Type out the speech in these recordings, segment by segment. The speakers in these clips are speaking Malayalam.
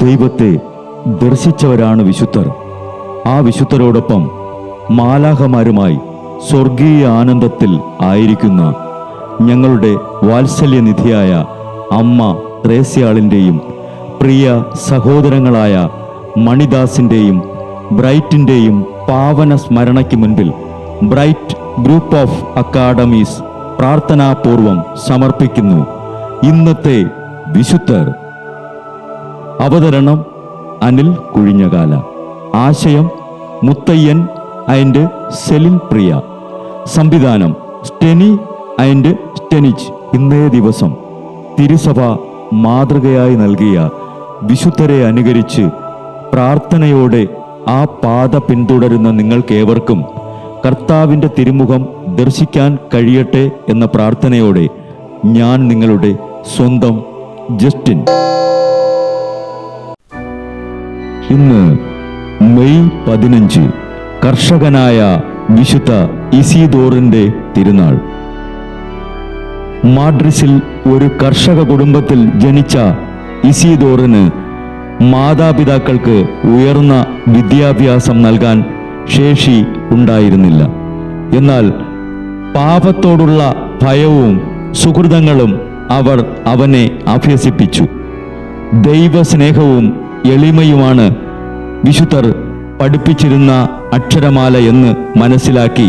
ദൈവത്തെ ദർശിച്ചവരാണ് വിശുദ്ധർ. ആ വിശുദ്ധരോടൊപ്പം മാലാഖമാരുമായി സ്വർഗീയ ആനന്ദത്തിൽ ആയിരിക്കുന്ന ഞങ്ങളുടെ വാത്സല്യനിധിയായ അമ്മ ത്രേസ്യാളിൻ്റെയും പ്രിയ സഹോദരങ്ങളായ മണിദാസിൻ്റെയും ബ്രൈറ്റിൻ്റെയും പാവന സ്മരണയ്ക്ക് മുൻപിൽ ബ്രൈറ്റ് ഗ്രൂപ്പ് ഓഫ് അക്കാഡമീസ് പ്രാർത്ഥനാപൂർവം സമർപ്പിക്കുന്നു ഇന്നത്തെ വിശുദ്ധർ. അവതരണം അനിൽ കുഴിഞ്ഞകാല. ആശയം മുത്തയ്യൻ ആൻഡ് സെലിൻ പ്രിയ. സംവിധാനം സ്റ്റെനി ആൻഡ് സ്റ്റെനിച്ച്. ഇന്നേ ദിവസം തിരുസഭ മാതൃകയായി നൽകിയ വിശുദ്ധരെ അനുകരിച്ച് പ്രാർത്ഥനയോടെ ആ പാത പിന്തുടരുന്ന നിങ്ങൾക്കേവർക്കും കർത്താവിൻ്റെ തിരുമുഖം ദർശിക്കാൻ കഴിയട്ടെ എന്ന പ്രാർത്ഥനയോടെ ഞാൻ നിങ്ങളുടെ സ്വന്തം ജസ്റ്റിൻ. ഇന്ന് മെയ് 15 കർഷകനായ വിശുദ്ധ ഇസീദോറിൻ്റെ തിരുനാൾ. മാഡ്രിസിൽ ഒരു കർഷക കുടുംബത്തിൽ ജനിച്ച ഇസീദോറിന് മാതാപിതാക്കൾക്ക് ഉയർന്ന വിദ്യാഭ്യാസം നൽകാൻ ശേഷി ഉണ്ടായിരുന്നില്ല. എന്നാൽ പാപത്തോടുള്ള ഭയവും സുഹൃതങ്ങളും അവർ അവനെ അഭ്യസിപ്പിച്ചു. ദൈവസ്നേഹവും എളിമയുമാണ് വിശുദ്ധർ പഠിപ്പിച്ചിരുന്ന അക്ഷരമാല എന്ന് മനസ്സിലാക്കി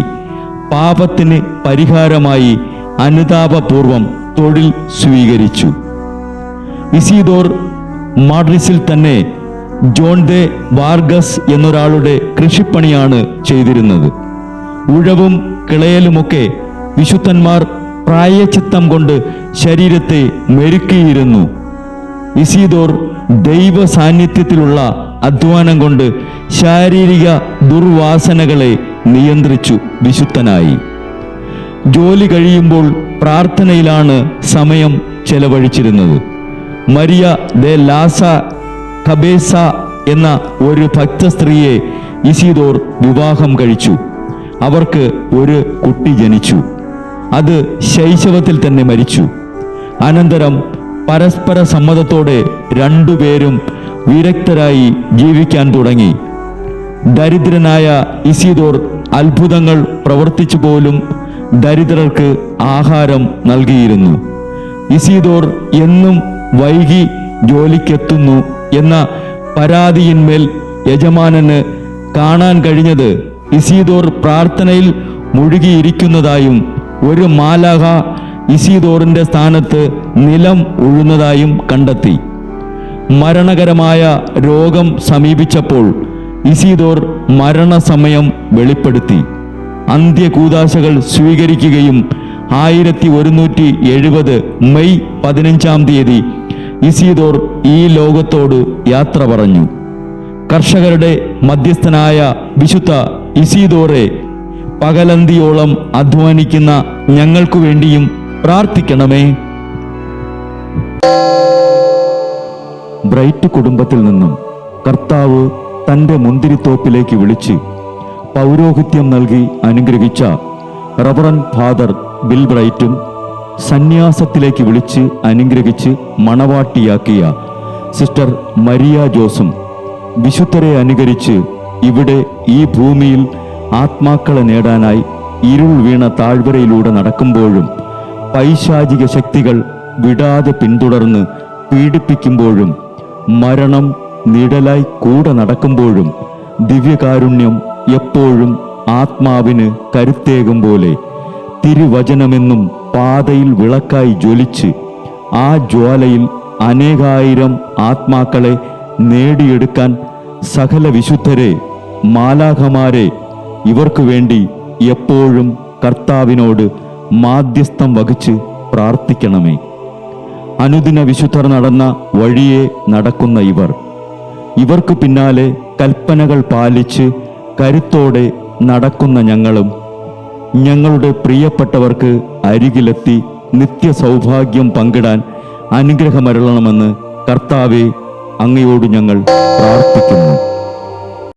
പാപത്തിന് പരിഹാരമായി അനുതാപപൂർവം തൊഴിൽ സ്വീകരിച്ചു. ഇസീദോർ മാഡ്രിസിൽ തന്നെ ജോൺ ദെ വാർഗസ് എന്നൊരാളുടെ കൃഷിപ്പണിയാണ് ചെയ്തിരുന്നത്. ഉഴവും കിളയലുമൊക്കെ വിശുദ്ധന്മാർ പ്രായച്ചിത്തം കൊണ്ട് ശരീരത്തെ മെരുക്കിയിരുന്നു. ഇസീദോർ ദൈവ സാന്നിധ്യത്തിലുള്ള അധ്വാനം കൊണ്ട് ശാരീരിക ദുർവാസനകളെ നിയന്ത്രിച്ചു വിശുദ്ധനായി. ജോലി കഴിയുമ്പോൾ പ്രാർത്ഥനയിലാണ് സമയം ചെലവഴിച്ചിരുന്നത്. മരിയ ദെ ലാസ കബേസ എന്ന ഒരു ഭക്തസ്ത്രീയെ ഇസീദോർ വിവാഹം കഴിച്ചു. അവർക്ക് ഒരു കുട്ടി ജനിച്ചു. അത് ശൈശവത്തിൽ തന്നെ മരിച്ചു. അനന്തരം പരസ്പര സമ്മതത്തോടെ രണ്ടുപേരും വിരക്തരായി ജീവിക്കാൻ തുടങ്ങി. ദരിദ്രനായ ഇസീദോർ അത്ഭുതങ്ങൾ പ്രവർത്തിച്ചു പോലും ദരിദ്രർക്ക് ആഹാരം നൽകിയിരുന്നു. ഇസീദോർ എന്നും വൈകി ജോലിക്കെത്തുന്നു എന്ന പരാതിയിന്മേൽ യജമാനന് കാണാൻ കഴിഞ്ഞത് ഇസീദോർ പ്രാർത്ഥനയിൽ മുഴുകിയിരിക്കുന്നതായും ഒരു മാലാഖ ഇസീദോറിന്റെ സ്ഥാനത്ത് നിലം ഉഴുന്നതായും കണ്ടെത്തി. മരണകരമായ രോഗം സമീപിച്ചപ്പോൾ ഇസീദോർ മരണസമയം വെളിപ്പെടുത്തി. അന്ത്യകൂദാശകൾ സ്വീകരിക്കുകയും 1170 മെയ് 15 ഇസീദോർ ഈ ലോകത്തോട് യാത്ര പറഞ്ഞു. കർഷകരുടെ മധ്യസ്ഥനായ വിശുദ്ധ ഇസീദോറെ, പകലന്തിയോളം അധ്വാനിക്കുന്ന ഞങ്ങൾക്കു വേണ്ടിയും പ്രാർത്ഥിക്കണമേ. ബ്രൈറ്റ് കുടുംബത്തിൽ നിന്നും കർത്താവ് തൻ്റെ മുന്തിരിത്തോപ്പിലേക്ക് വിളിച്ച് പൗരോഹിത്യം നൽകി അനുഗ്രഹിച്ച റവറൻ ഫാദർ ബിൽ ബ്രൈറ്റും സന്യാസത്തിലേക്ക് വിളിച്ച് അനുഗ്രഹിച്ച് മണവാട്ടിയാക്കിയ സിസ്റ്റർ മരിയ ജോസും വിശുദ്ധരെ അനുകരിച്ച് ഇവിടെ ഈ ഭൂമിയിൽ ആത്മാക്കളെ നേടാനായി ഇരുൾ വീണ താഴ്വരയിലൂടെ നടക്കുമ്പോഴും പൈശാചിക ശക്തികൾ വിടാതെ പിന്തുടർന്ന് പീഡിപ്പിക്കുമ്പോഴും മരണം നിഴലായി കൂടെ നടക്കുമ്പോഴും ദിവ്യകാരുണ്യം എപ്പോഴും ആത്മാവിന് കരുത്തേകും പോലെ തിരുവചനമെന്നും പാതയിൽ വിളക്കായി ജ്വലിച്ച് ആ ജ്വാലയിൽ അനേകായിരം ആത്മാക്കളെ നേടിയെടുക്കാൻ സകല വിശുദ്ധരെ, മാലാഖമാരെ ഇവർക്കു വേണ്ടി എപ്പോഴും കർത്താവിനോട് മാധ്യസ്ഥം വഹിച്ച് പ്രാർത്ഥിക്കണമേ. അനുദിന വിശുദ്ധർ നടന്ന വഴിയെ നടക്കുന്ന ഇവർക്ക് പിന്നാലെ കൽപ്പനകൾ പാലിച്ച് കരുത്തോടെ നടക്കുന്ന ഞങ്ങളും ഞങ്ങളുടെ പ്രിയപ്പെട്ടവർക്ക് അരികിലെത്തി നിത്യസൗഭാഗ്യം പങ്കിടാൻ അനുഗ്രഹമരുളണമെന്ന് കർത്താവേ, അങ്ങയോട് ഞങ്ങൾ പ്രാർത്ഥിക്കുന്നു.